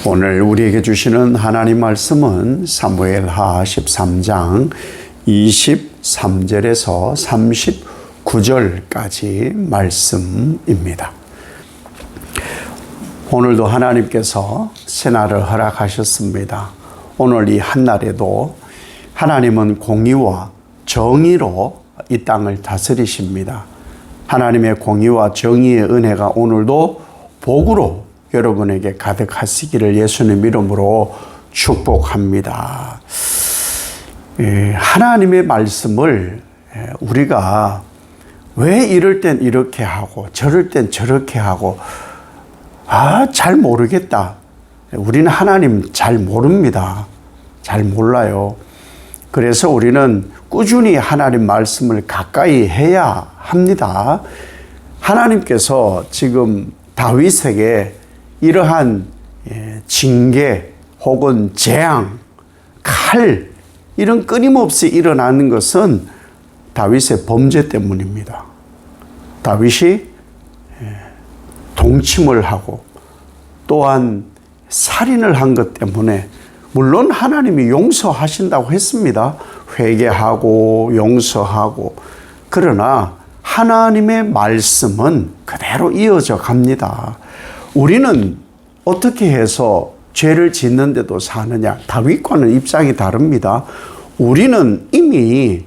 오늘 우리에게 주시는 하나님 말씀은 사무엘하 13장 23절에서 39절까지 말씀입니다. 오늘도 하나님께서 새날을 허락하셨습니다. 오늘 이 한날에도 하나님은 공의와 정의로 이 땅을 다스리십니다. 하나님의 공의와 정의의 은혜가 오늘도 복으로 여러분에게 가득하시기를 예수님 이름으로 축복합니다. 하나님의 말씀을 우리가 왜 이럴 땐 이렇게 하고 저럴 땐 저렇게 하고 잘 모르겠다. 우리는 하나님 잘 모릅니다. 잘 몰라요. 그래서 우리는 꾸준히 하나님 말씀을 가까이 해야 합니다. 하나님께서 지금 다윗에게 이러한 징계 혹은 재앙, 칼 이런 끊임없이 일어나는 것은 다윗의 범죄 때문입니다. 다윗이 동침을 하고 또한 살인을 한 것 때문에 물론 하나님이 용서하신다고 했습니다. 회개하고 용서하고 그러나 하나님의 말씀은 그대로 이어져 갑니다. 우리는 어떻게 해서 죄를 짓는데도 사느냐? 다윗과는 입장이 다릅니다. 우리는 이미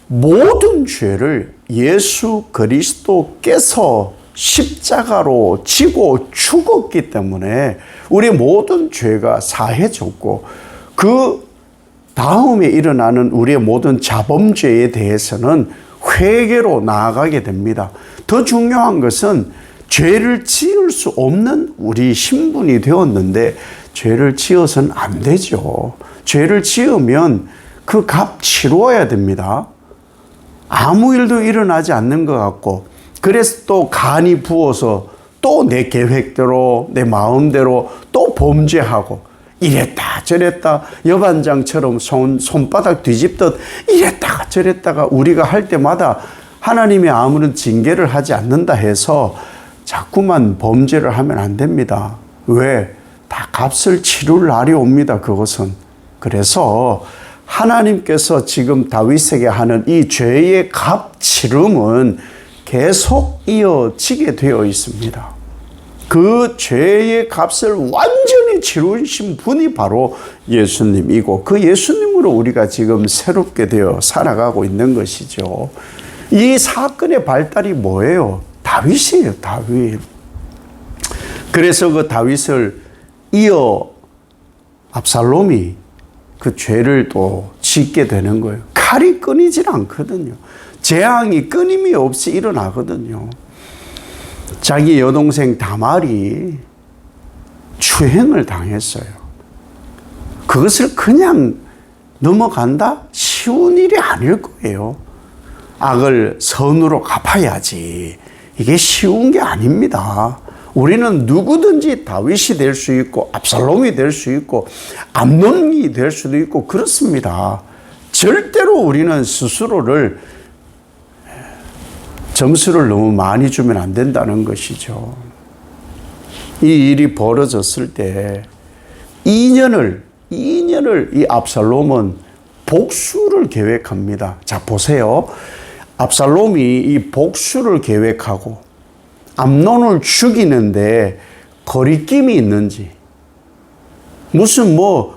모든 죄를 예수 그리스도께서 십자가로 지고 죽었기 때문에 우리의 모든 죄가 사해졌고 그 다음에 일어나는 우리의 모든 자범죄에 대해서는 회개로 나아가게 됩니다. 더 중요한 것은 죄를 지을 수 없는 우리 신분이 되었는데 죄를 지어서는 안 되죠. 죄를 지으면 그 값 치루어야 됩니다. 아무 일도 일어나지 않는 것 같고 그래서 또 간이 부어서 또 내 계획대로 내 마음대로 또 범죄하고 이랬다 저랬다 여반장처럼 손바닥 뒤집듯 이랬다가 저랬다가 우리가 할 때마다 하나님이 아무런 징계를 하지 않는다 해서 자꾸만 범죄를 하면 안 됩니다. 왜? 다 값을 치룰 날이 옵니다. 그것은. 그래서 하나님께서 지금 다윗에게 하는 이 죄의 값 치름은 계속 이어지게 되어 있습니다. 그 죄의 값을 완전히 치르신 분이 바로 예수님이고 그 예수님으로 우리가 지금 새롭게 되어 살아가고 있는 것이죠. 이 사건의 발달이 뭐예요? 다윗이에요, 다윗. 그래서 그 다윗을 이어 압살롬이 그 죄를 또 짓게 되는 거예요. 칼이 끊이질 않거든요. 재앙이 끊임이 없이 일어나거든요. 자기 여동생 다말이 추행을 당했어요. 그것을 그냥 넘어간다? 쉬운 일이 아닐 거예요. 악을 선으로 갚아야지. 이게 쉬운 게 아닙니다. 우리는 누구든지 다윗이 될 수 있고 압살롬이 될 수 있고 암논이 될 수도 있고 그렇습니다. 절대로 우리는 스스로를 점수를 너무 많이 주면 안 된다는 것이죠. 이 일이 벌어졌을 때 2년을 이 압살롬은 복수를 계획합니다. 자, 보세요. 압살롬이 이 복수를 계획하고 암논을 죽이는데 거리낌이 있는지 무슨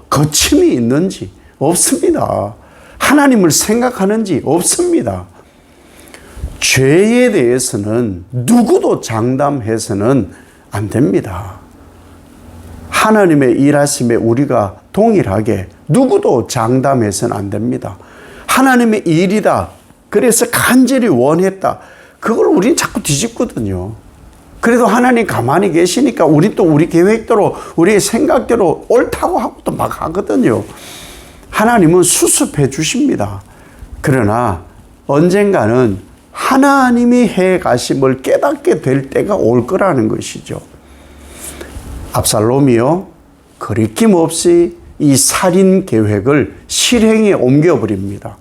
거침이 있는지 없습니다. 하나님을 생각하는지 없습니다. 죄에 대해서는 누구도 장담해서는 안 됩니다. 하나님의 일하심에 우리가 동일하게 누구도 장담해서는 안 됩니다. 하나님의 일이다. 그래서 간절히 원했다. 그걸 우리는 자꾸 뒤집거든요. 그래도 하나님 가만히 계시니까 우리 또 우리 계획대로 우리의 생각대로 옳다고 하고 또 막 하거든요. 하나님은 수습해 주십니다. 그러나 언젠가는 하나님이 해 가심을 깨닫게 될 때가 올 거라는 것이죠. 압살롬이요, 거리낌 없이 이 살인 계획을 실행에 옮겨버립니다.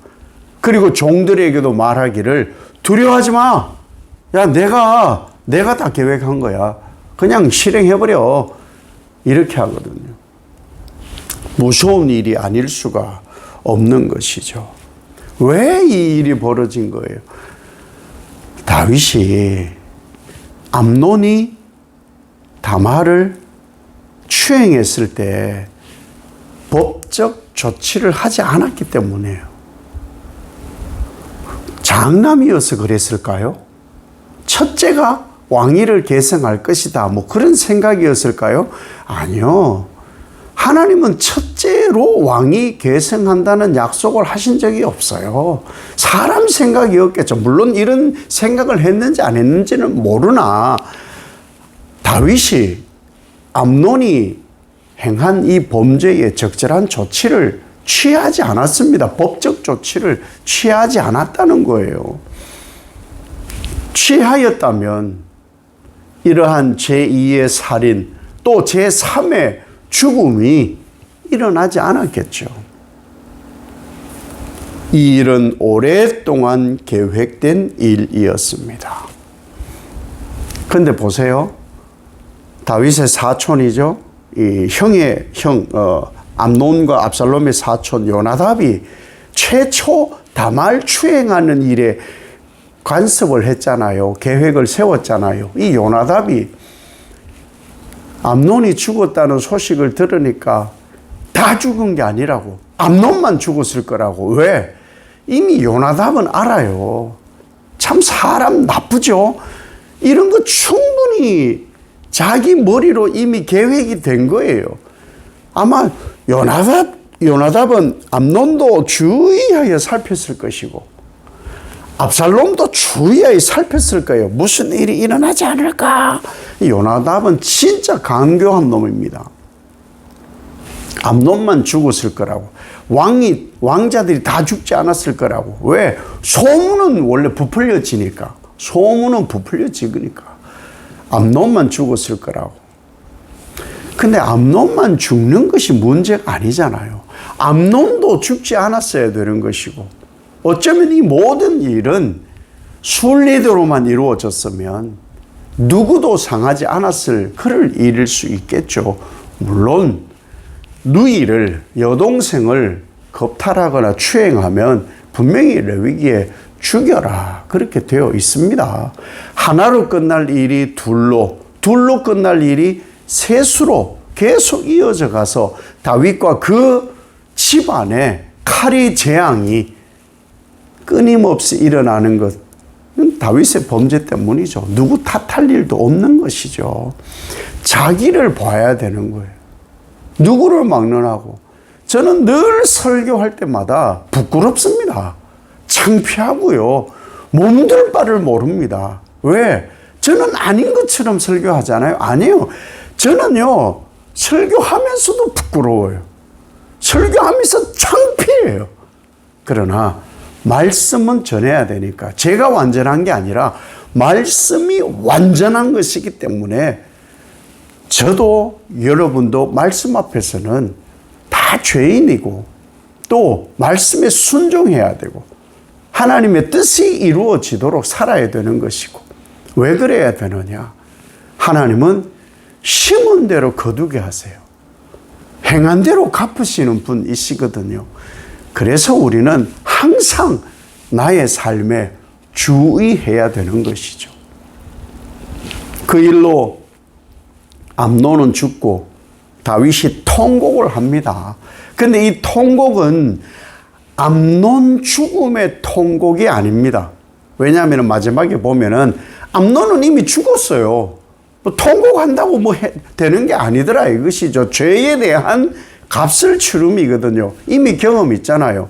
그리고 종들에게도 말하기를 두려워하지 마. 야, 내가 다 계획한 거야. 그냥 실행해버려. 이렇게 하거든요. 무서운 일이 아닐 수가 없는 것이죠. 왜 이 일이 벌어진 거예요? 다윗이 암논이 다말을 추행했을 때 법적 조치를 하지 않았기 때문이에요. 장남이어서 그랬을까요? 첫째가 왕위를 계승할 것이다. 뭐 그런 생각이었을까요? 아니요. 하나님은 첫째로 왕이 계승한다는 약속을 하신 적이 없어요. 사람 생각이었겠죠. 물론 이런 생각을 했는지 안 했는지는 모르나 다윗이 암논이 행한 이 범죄에 적절한 조치를 취하지 않았습니다. 법적 조치를 취하지 않았다는 거예요. 취하였다면 이러한 제2의 살인 또 제3의 죽음이 일어나지 않았겠죠. 이 일은 오랫동안 계획된 일이었습니다. 그런데 보세요. 다윗의 사촌이죠. 이 형의 암논과 압살롬의 사촌 요나답이 최초 다말 추행하는 일에 간섭을 했잖아요. 계획을 세웠잖아요. 이 요나답이 암논이 죽었다는 소식을 들으니까 다 죽은 게 아니라고. 암논만 죽었을 거라고. 왜? 이미 요나답은 알아요. 참 사람 나쁘죠? 이런 거 충분히 자기 머리로 이미 계획이 된 거예요. 아마 요나답은 암논도 주의하여 살폈을 것이고 압살롬도 주의하여 살폈을 거예요. 무슨 일이 일어나지 않을까? 요나답은 진짜 간교한 놈입니다. 암논만 죽었을 거라고. 왕자들이 다 죽지 않았을 거라고. 왜? 소문은 원래 부풀려지니까. 소문은 부풀려지니까. 암논만 죽었을 거라고. 근데 암논만 죽는 것이 문제가 아니잖아요. 암논도 죽지 않았어야 되는 것이고. 어쩌면 이 모든 일은 순리대로만 이루어졌으면 누구도 상하지 않았을 그럴 일일 수 있겠죠. 물론 누이를 여동생을 겁탈하거나 추행하면 분명히 레위기에 죽여라 그렇게 되어 있습니다. 하나로 끝날 일이 둘로 끝날 일이 셋으로 계속 이어져 가서 다윗과 그 집안에 칼이 재앙이 끊임없이 일어나는 것, 다윗의 범죄 때문이죠. 누구 탓할 일도 없는 것이죠. 자기를 봐야 되는 거예요. 누구를 막론하고. 저는 늘 설교할 때마다 부끄럽습니다. 창피하고요. 몸둘 바를 모릅니다. 왜? 저는 아닌 것처럼 설교하잖아요. 아니에요. 저는요, 설교하면서도 부끄러워요. 설교하면서 창피해요. 그러나 말씀은 전해야 되니까 제가 완전한 게 아니라 말씀이 완전한 것이기 때문에 저도 여러분도 말씀 앞에서는 다 죄인이고 또 말씀에 순종해야 되고 하나님의 뜻이 이루어지도록 살아야 되는 것이고 왜 그래야 되느냐? 하나님은 심은 대로 거두게 하세요. 행한 대로 갚으시는 분이시거든요. 그래서 우리는 항상 나의 삶에 주의해야 되는 것이죠. 그 일로 암논은 죽고 다윗이 통곡을 합니다. 그런데 이 통곡은 암논 죽음의 통곡이 아닙니다. 왜냐하면 마지막에 보면은 암논은 이미 죽었어요. 뭐 통곡한다고 되는 게 아니더라 이것이죠. 죄에 대한 값을 치름이거든요. 이미 경험 있잖아요.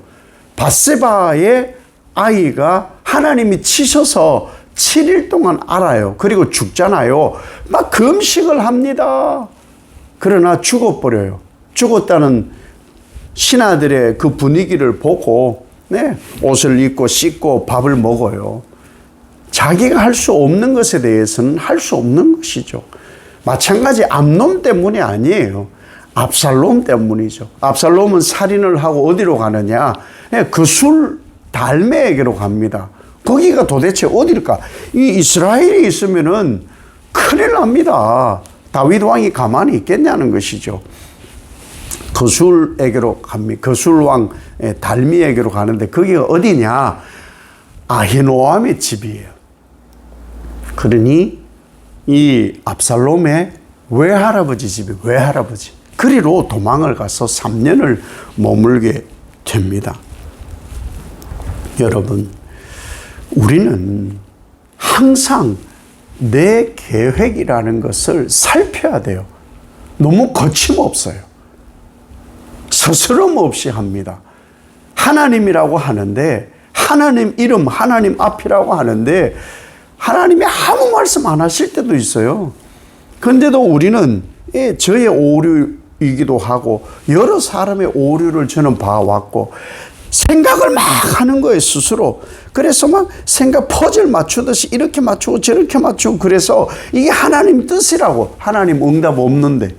밧세바의 아이가 하나님이 치셔서 7일 동안 알아요. 그리고 죽잖아요. 막 금식을 합니다. 그러나 죽어버려요. 죽었다는 신하들의 그 분위기를 보고 옷을 입고 씻고 밥을 먹어요. 자기가 할 수 없는 것에 대해서는 할 수 없는 것이죠. 마찬가지 암논 때문이 아니에요. 압살롬 때문이죠. 압살롬은 살인을 하고 어디로 가느냐? 그술 달메에게로 갑니다. 거기가 도대체 어딜까? 이 이스라엘이 있으면은 큰일 납니다. 다윗 왕이 가만히 있겠냐는 것이죠. 거술에게로 갑니다. 거술왕 달미에게로 가는데 거기가 어디냐? 아히노암의 집이에요. 그러니 이 압살롬의 외할아버지 집이 외할아버지. 그리로 도망을 가서 3년을 머물게 됩니다. 여러분, 우리는 항상 내 계획이라는 것을 살펴야 돼요. 너무 거침없어요. 스스럼 없이 합니다. 하나님이라고 하는데, 하나님 이름, 하나님 앞이라고 하는데, 하나님이 아무 말씀 안 하실 때도 있어요. 그런데도 우리는 저의 오류이기도 하고, 여러 사람의 오류를 저는 봐왔고, 생각을 막 하는 거예요, 스스로. 그래서 막 생각 퍼즐 맞추듯이 이렇게 맞추고 저렇게 맞추고, 그래서 이게 하나님 뜻이라고. 하나님 응답 없는데,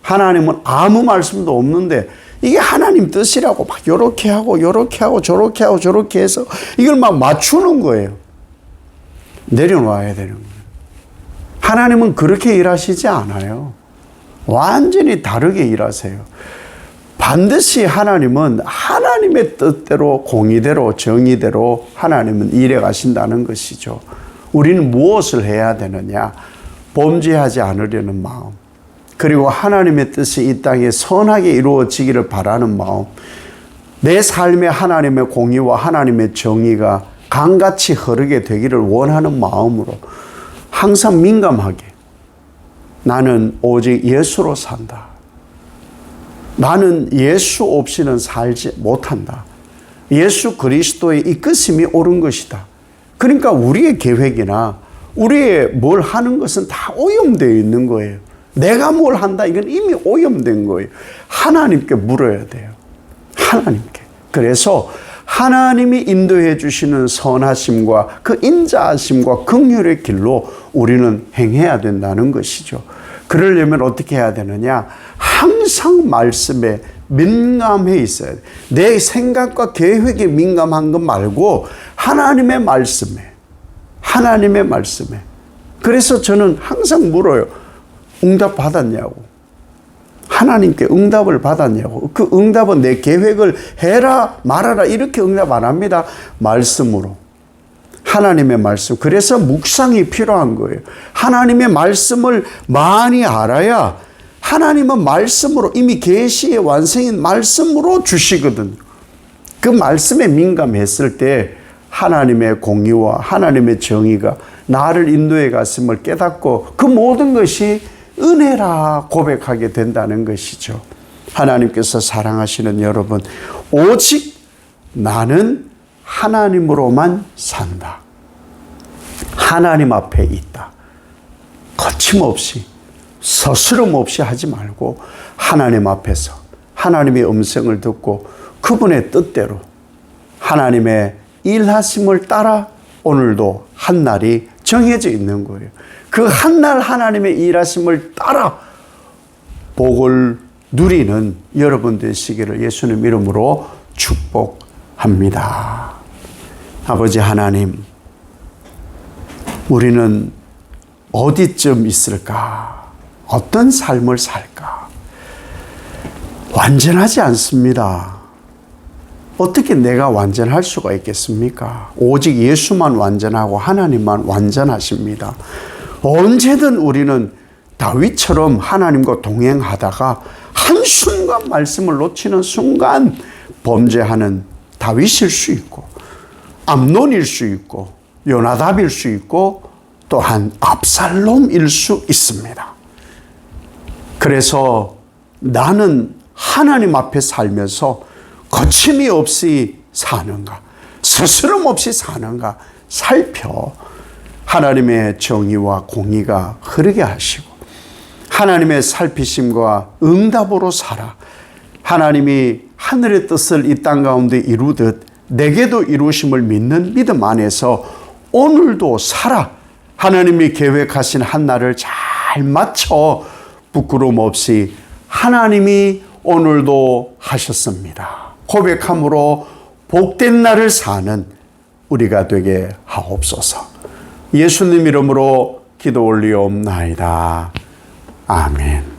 하나님은 아무 말씀도 없는데, 이게 하나님 뜻이라고 막 요렇게 하고 요렇게 하고 저렇게 하고 저렇게 해서 이걸 막 맞추는 거예요. 내려놔야 되는 거예요. 하나님은 그렇게 일하시지 않아요. 완전히 다르게 일하세요. 반드시 하나님은 하나님의 뜻대로, 공의대로, 정의대로 하나님은 일해 가신다는 것이죠. 우리는 무엇을 해야 되느냐? 범죄하지 않으려는 마음, 그리고 하나님의 뜻이 이 땅에 선하게 이루어지기를 바라는 마음, 내 삶에 하나님의 공의와 하나님의 정의가 강같이 흐르게 되기를 원하는 마음으로 항상 민감하게, 나는 오직 예수로 산다. 나는 예수 없이는 살지 못한다. 예수 그리스도의 이끄심이 옳은 것이다. 그러니까 우리의 계획이나 우리의 뭘 하는 것은 다 오염되어 있는 거예요. 내가 뭘 한다, 이건 이미 오염된 거예요. 하나님께 물어야 돼요. 하나님께. 그래서 하나님이 인도해 주시는 선하심과 그 인자하심과 긍휼의 길로 우리는 행해야 된다는 것이죠. 그러려면 어떻게 해야 되느냐? 항상 말씀에 민감해 있어야 돼. 내 생각과 계획에 민감한 것 말고 하나님의 말씀에, 하나님의 말씀에. 그래서 저는 항상 물어요. 응답 받았냐고. 하나님께 응답을 받았냐고. 그 응답은 내 계획을 해라 말아라 이렇게 응답 안 합니다. 말씀으로. 하나님의 말씀. 그래서 묵상이 필요한 거예요. 하나님의 말씀을 많이 알아야 하나님은 말씀으로, 이미 계시의 완성인 말씀으로 주시거든요. 그 말씀에 민감했을 때 하나님의 공의와 하나님의 정의가 나를 인도해 갔음을 깨닫고 그 모든 것이 은혜라 고백하게 된다는 것이죠. 하나님께서 사랑하시는 여러분, 오직 나는 하나님으로만 산다. 하나님 앞에 있다. 거침없이, 서스럼 없이 하지 말고 하나님 앞에서 하나님의 음성을 듣고 그분의 뜻대로 하나님의 일하심을 따라 오늘도 한 날이 정해져 있는 거예요. 그 한 날 하나님의 일하심을 따라 복을 누리는 여러분 되시기를 예수님 이름으로 축복합니다. 아버지 하나님, 우리는 어디쯤 있을까? 어떤 삶을 살까? 완전하지 않습니다. 어떻게 내가 완전할 수가 있겠습니까? 오직 예수만 완전하고 하나님만 완전하십니다. 언제든 우리는 다윗처럼 하나님과 동행하다가 한순간 말씀을 놓치는 순간 범죄하는 다윗일 수 있고, 암논일 수 있고, 요나답일 수 있고, 또한 압살롬일 수 있습니다. 그래서 나는 하나님 앞에 살면서 거침이 없이 사는가, 스스럼 없이 사는가 살펴 하나님의 정의와 공의가 흐르게 하시고 하나님의 살피심과 응답으로 살아 하나님이 하늘의 뜻을 이 땅 가운데 이루듯 내게도 이루심을 믿는 믿음 안에서 오늘도 살아 하나님이 계획하신 한 날을 잘 맞춰 부끄러움 없이 하나님이 오늘도 하셨습니다. 고백함으로 복된 날을 사는 우리가 되게 하옵소서. 예수님 이름으로 기도 올리옵나이다. 아멘.